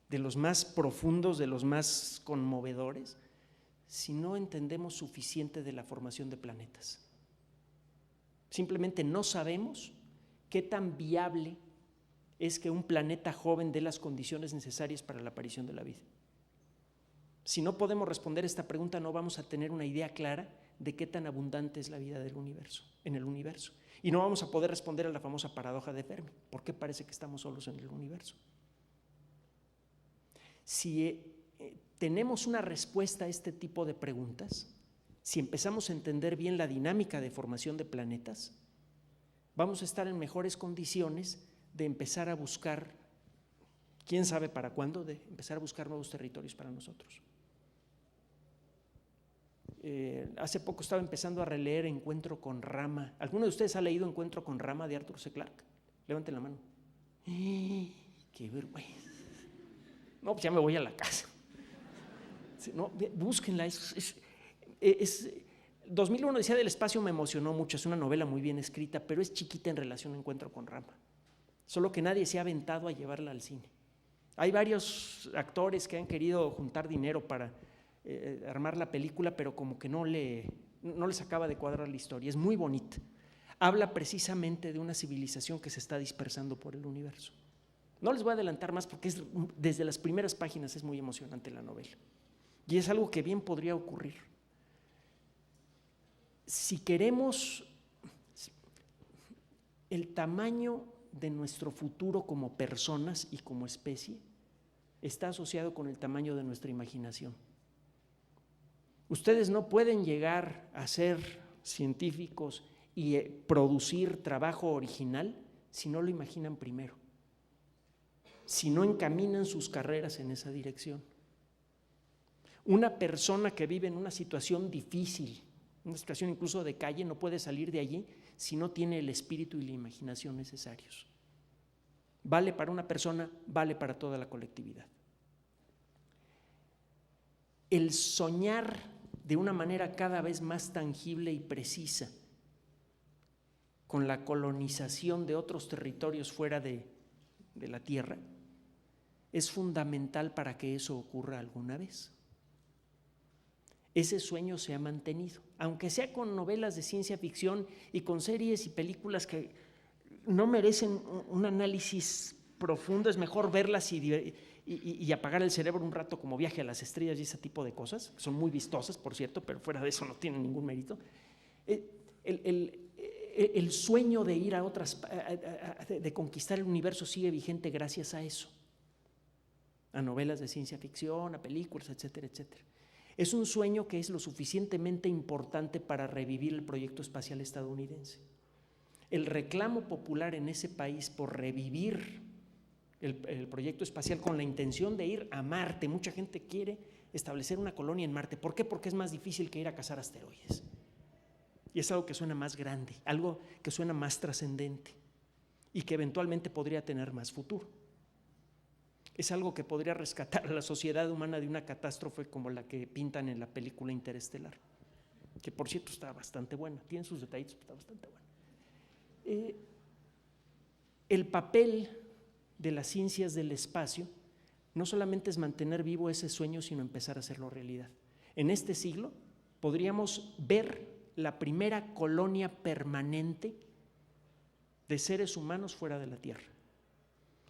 de los más profundos, de los más conmovedores, si no entendemos suficiente de la formación de planetas. Simplemente no sabemos qué tan viable es que un planeta joven dé las condiciones necesarias para la aparición de la vida. Si no podemos responder esta pregunta, no vamos a tener una idea clara de qué tan abundante es la vida del universo, en el universo. Y no vamos a poder responder a la famosa paradoja de Fermi: ¿por qué parece que estamos solos en el universo? Si tenemos una respuesta a este tipo de preguntas, si empezamos a entender bien la dinámica de formación de planetas, vamos a estar en mejores condiciones de empezar a buscar, quién sabe para cuándo, de empezar a buscar nuevos territorios para nosotros. Hace poco estaba empezando a releer Encuentro con Rama. ¿Alguno de ustedes ha leído Encuentro con Rama de Arthur C. Clarke? Levanten la mano. ¡Qué vergüenza! No, pues ya me voy a la casa. No, búsquenla. 2001 Odisea del Espacio me emocionó mucho. Es una novela muy bien escrita, pero es chiquita en relación a Encuentro con Rama. Solo que nadie se ha aventado a llevarla al cine. Hay varios actores que han querido juntar dinero para armar la película, pero como que no les acaba de cuadrar la historia. Es muy bonita. Habla precisamente de una civilización que se está dispersando por el universo. No les voy a adelantar más porque desde las primeras páginas es muy emocionante la novela. Y es algo que bien podría ocurrir. Si queremos el tamaño de nuestro futuro como personas y como especie, está asociado con el tamaño de nuestra imaginación. Ustedes no pueden llegar a ser científicos y producir trabajo original si no lo imaginan primero, si no encaminan sus carreras en esa dirección. Una persona que vive en una situación difícil, una situación incluso de calle, no puede salir de allí si no tiene el espíritu y la imaginación necesarios. Vale para una persona, vale para toda la colectividad. El soñar de una manera cada vez más tangible y precisa con la colonización de otros territorios fuera de la Tierra es fundamental para que eso ocurra alguna vez. Ese sueño se ha mantenido, aunque sea con novelas de ciencia ficción y con series y películas que no merecen un análisis profundo. Es mejor verlas y apagar el cerebro un rato, como Viaje a las Estrellas y ese tipo de cosas, que son muy vistosas, por cierto, pero fuera de eso no tienen ningún mérito. El sueño de ir a otras, de conquistar el universo sigue vigente gracias a eso, a novelas de ciencia ficción, a películas, etcétera, etcétera. Es un sueño que es lo suficientemente importante para revivir el proyecto espacial estadounidense. El reclamo popular en ese país por revivir el proyecto espacial con la intención de ir a Marte. Mucha gente quiere establecer una colonia en Marte. ¿Por qué? Porque es más difícil que ir a cazar asteroides. Y es algo que suena más grande, algo que suena más trascendente y que eventualmente podría tener más futuro. Es algo que podría rescatar a la sociedad humana de una catástrofe como la que pintan en la película Interestelar, que por cierto está bastante buena, tiene sus detallitos, pero está bastante buena. El papel de las ciencias del espacio no solamente es mantener vivo ese sueño, sino empezar a hacerlo realidad. En este siglo podríamos ver la primera colonia permanente de seres humanos fuera de la Tierra.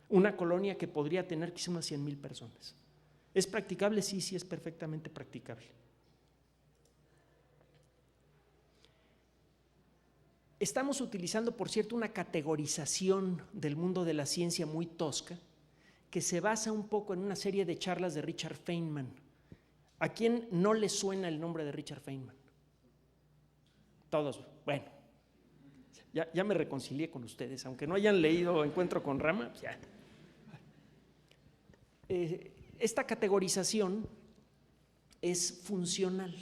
Una colonia que podría tener quizá unas 100,000 personas. ¿Es practicable? Sí, sí es perfectamente practicable. Estamos utilizando, por cierto, una categorización del mundo de la ciencia muy tosca, que se basa un poco en una serie de charlas de Richard Feynman. ¿A quién no le suena el nombre de Richard Feynman? Todos, bueno, ya me reconcilié con ustedes, aunque no hayan leído Encuentro con Rama, pues ya. Esta categorización es funcional,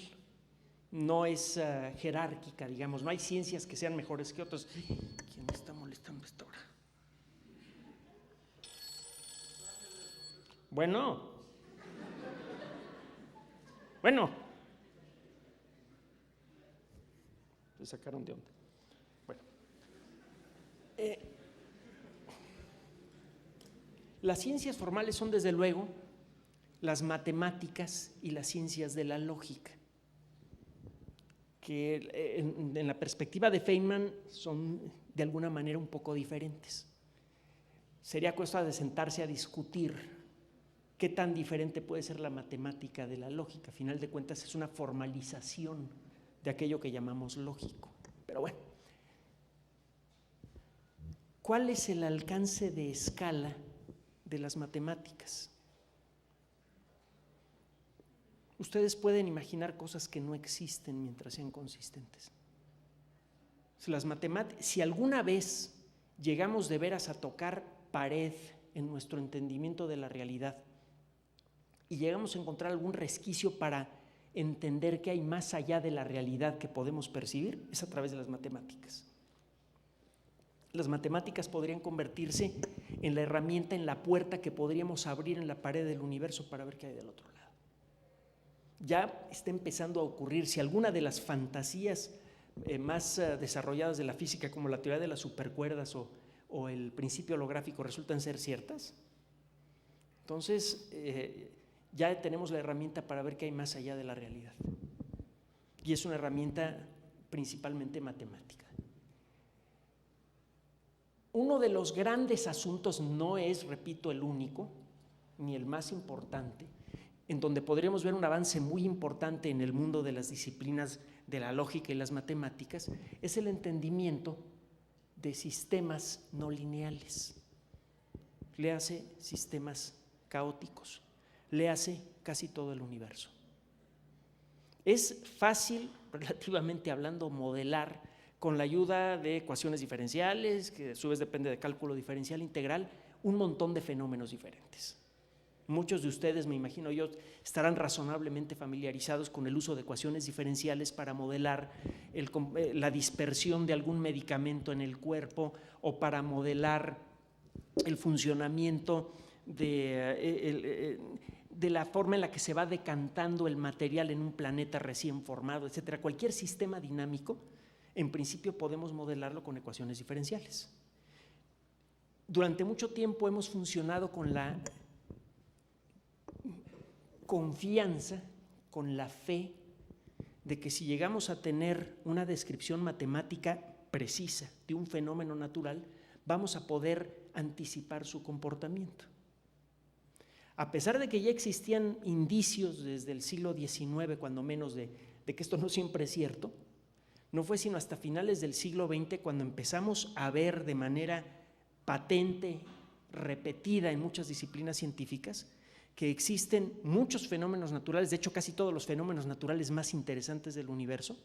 no es jerárquica, digamos, no hay ciencias que sean mejores que otras. ¿Quién me está molestando a esta hora? Bueno, se sacaron de onda. Bueno, las ciencias formales son desde luego las matemáticas y las ciencias de la lógica, que en la perspectiva de Feynman son de alguna manera un poco diferentes. Sería cosa de sentarse a discutir qué tan diferente puede ser la matemática de la lógica. A final de cuentas es una formalización de aquello que llamamos lógico. Pero bueno, ¿cuál es el alcance de escala de las matemáticas? Ustedes pueden imaginar cosas que no existen mientras sean consistentes. Si alguna vez llegamos de veras a tocar pared en nuestro entendimiento de la realidad y llegamos a encontrar algún resquicio para entender que hay más allá de la realidad que podemos percibir, es a través de las matemáticas. Las matemáticas podrían convertirse en la herramienta, en la puerta que podríamos abrir en la pared del universo para ver qué hay del otro lado. Ya está empezando a ocurrir. Si alguna de las fantasías más desarrolladas de la física, como la teoría de las supercuerdas o el principio holográfico, resultan ser ciertas, entonces ya tenemos la herramienta para ver qué hay más allá de la realidad. Y es una herramienta principalmente matemática. Uno de los grandes asuntos, no es, repito, el único, ni el más importante, en donde podríamos ver un avance muy importante en el mundo de las disciplinas de la lógica y las matemáticas, es el entendimiento de sistemas no lineales. Léase sistemas caóticos, léase casi todo el universo. Es fácil, relativamente hablando, modelar con la ayuda de ecuaciones diferenciales, que a su vez depende de cálculo diferencial integral, un montón de fenómenos diferentes. Muchos de ustedes, me imagino yo, estarán razonablemente familiarizados con el uso de ecuaciones diferenciales para modelar la dispersión de algún medicamento en el cuerpo o para modelar el funcionamiento de la forma en la que se va decantando el material en un planeta recién formado, etcétera. Cualquier sistema dinámico, en principio podemos modelarlo con ecuaciones diferenciales. Durante mucho tiempo hemos funcionado con la confianza, con la fe de que si llegamos a tener una descripción matemática precisa de un fenómeno natural, vamos a poder anticipar su comportamiento. A pesar de que ya existían indicios desde el siglo XIX, cuando menos, de que esto no siempre es cierto, no fue sino hasta finales del siglo XX cuando empezamos a ver de manera patente, repetida en muchas disciplinas científicas, que existen muchos fenómenos naturales, de hecho casi todos los fenómenos naturales más interesantes del universo,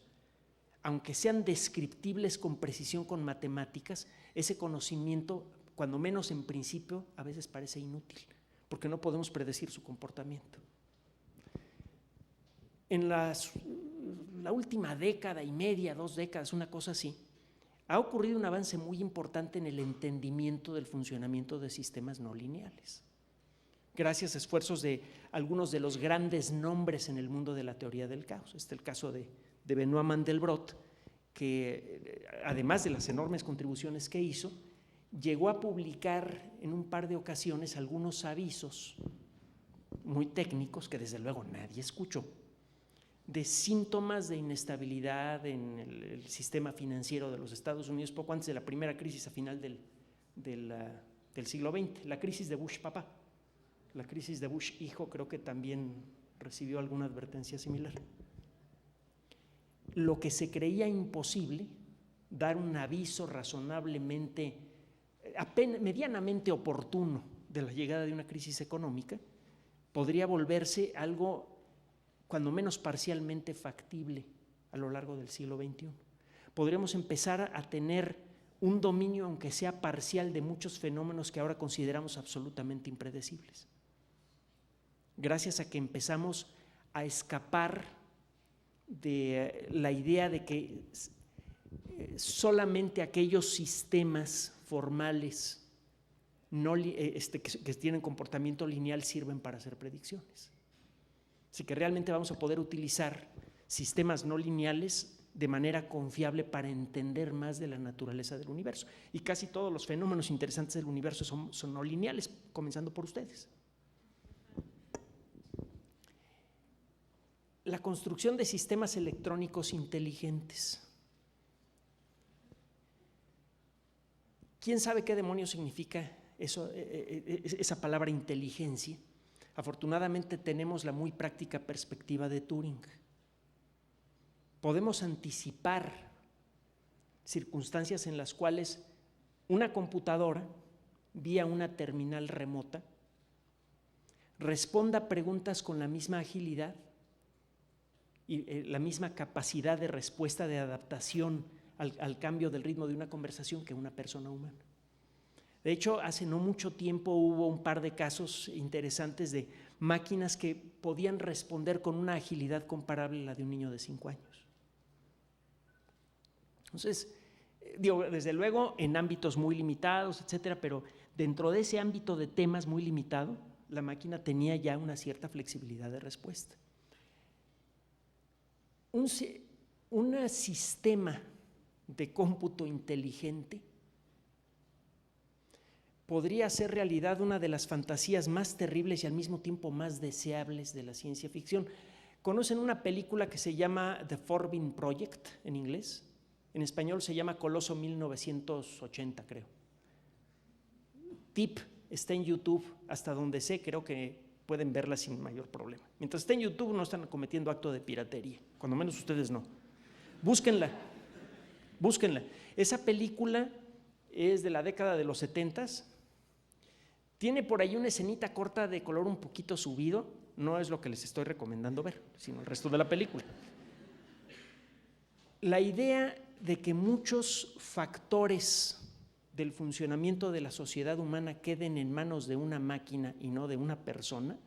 aunque sean descriptibles con precisión con matemáticas, ese conocimiento, cuando menos en principio, a veces parece inútil, porque no podemos predecir su comportamiento. En la última década y media, 2 décadas, una cosa así, ha ocurrido un avance muy importante en el entendimiento del funcionamiento de sistemas no lineales, gracias a esfuerzos de algunos de los grandes nombres en el mundo de la teoría del caos. Este es el caso de Benoit Mandelbrot, que además de las enormes contribuciones que hizo, llegó a publicar en un par de ocasiones algunos avisos muy técnicos que desde luego nadie escuchó, de síntomas de inestabilidad en el sistema financiero de los Estados Unidos poco antes de la primera crisis a final del siglo XX, la crisis de Bush papá. La crisis de Bush hijo creo que también recibió alguna advertencia similar. Lo que se creía imposible, dar un aviso razonablemente, medianamente oportuno de la llegada de una crisis económica, podría volverse algo cuando menos parcialmente factible a lo largo del siglo XXI. Podríamos empezar a tener un dominio, aunque sea parcial, de muchos fenómenos que ahora consideramos absolutamente impredecibles. Gracias a que empezamos a escapar de la idea de que solamente aquellos sistemas formales que tienen comportamiento lineal sirven para hacer predicciones. Así que realmente vamos a poder utilizar sistemas no lineales de manera confiable para entender más de la naturaleza del universo. Y casi todos los fenómenos interesantes del universo son no lineales, comenzando por ustedes. La construcción de sistemas electrónicos inteligentes. ¿Quién sabe qué demonios significa esa palabra inteligencia? Afortunadamente tenemos la muy práctica perspectiva de Turing. Podemos anticipar circunstancias en las cuales una computadora, vía una terminal remota, responda a preguntas con la misma agilidad y la misma capacidad de respuesta, de adaptación al cambio del ritmo de una conversación que una persona humana. De hecho, hace no mucho tiempo hubo un par de casos interesantes de máquinas que podían responder con una agilidad comparable a la de un niño de 5 años. Entonces, desde luego en ámbitos muy limitados, etcétera, pero dentro de ese ámbito de temas muy limitado, la máquina tenía ya una cierta flexibilidad de respuesta. Un sistema de cómputo inteligente podría hacer realidad una de las fantasías más terribles y al mismo tiempo más deseables de la ciencia ficción. ¿Conocen una película que se llama The Forbin Project en inglés? En español se llama Coloso 1980, creo. Tip, está en YouTube, hasta donde sé, creo que pueden verla sin mayor problema. Mientras esté en YouTube no están cometiendo acto de piratería, cuando menos ustedes no. Búsquenla. Esa película es de la década de los 70s. Tiene por ahí una escenita corta de color un poquito subido, no es lo que les estoy recomendando ver, sino el resto de la película. La idea de que muchos factores del funcionamiento de la sociedad humana queden en manos de una máquina y no de una persona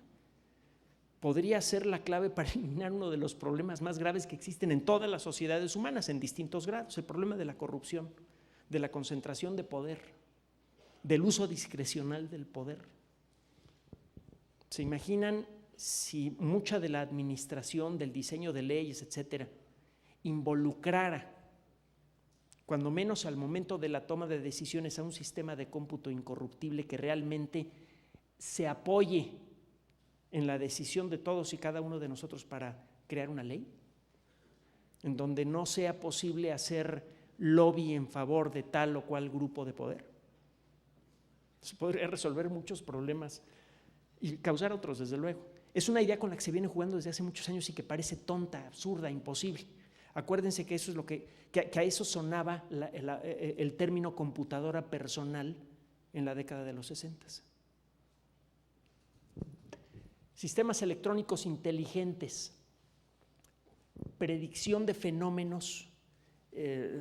podría ser la clave para eliminar uno de los problemas más graves que existen en todas las sociedades humanas en distintos grados, el problema de la corrupción, de la concentración de poder, del uso discrecional del poder. ¿Se imaginan si mucha de la administración, del diseño de leyes, etcétera, involucrara, cuando menos al momento de la toma de decisiones, a un sistema de cómputo incorruptible que realmente se apoye en la decisión de todos y cada uno de nosotros para crear una ley, en donde no sea posible hacer lobby en favor de tal o cual grupo de poder? Se podría resolver muchos problemas y causar otros, desde luego. Es una idea con la que se viene jugando desde hace muchos años y que parece tonta, absurda, imposible. Acuérdense que eso es lo que a eso sonaba el término computadora personal en la década de los 60. Sistemas electrónicos inteligentes, predicción de fenómenos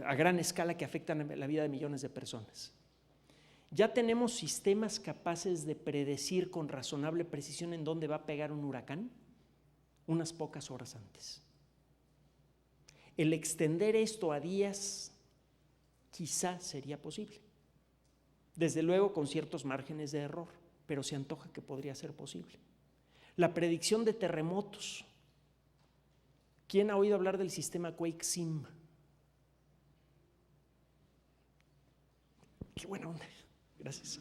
a gran escala que afectan la vida de millones de personas. Ya tenemos sistemas capaces de predecir con razonable precisión en dónde va a pegar un huracán unas pocas horas antes. El extender esto a días quizá sería posible, desde luego con ciertos márgenes de error, pero se antoja que podría ser posible. La predicción de terremotos. ¿Quién ha oído hablar del sistema QuakeSim? Qué buena onda. Gracias.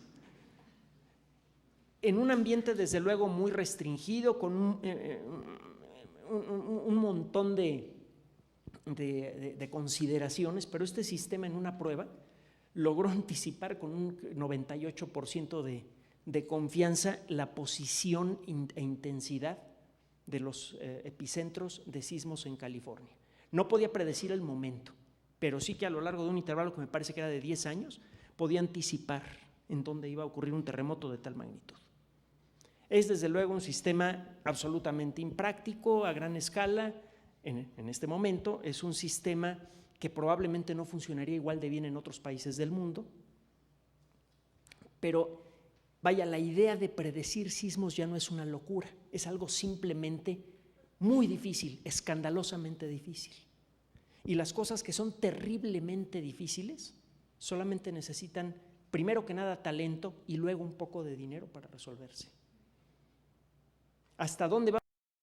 En un ambiente desde luego muy restringido, con un montón de consideraciones, pero este sistema en una prueba logró anticipar con un 98% de confianza la posición e intensidad de los epicentros de sismos en California. No podía predecir el momento, pero sí que a lo largo de un intervalo que me parece que era de 10 años, podía anticipar en donde iba a ocurrir un terremoto de tal magnitud. Es desde luego un sistema absolutamente impráctico a gran escala. En este momento es un sistema que probablemente no funcionaría igual de bien en otros países del mundo, pero vaya, la idea de predecir sismos ya no es una locura, es algo simplemente muy difícil, escandalosamente difícil. Y las cosas que son terriblemente difíciles solamente necesitan, primero que nada, talento y luego un poco de dinero para resolverse. ¿Hasta dónde va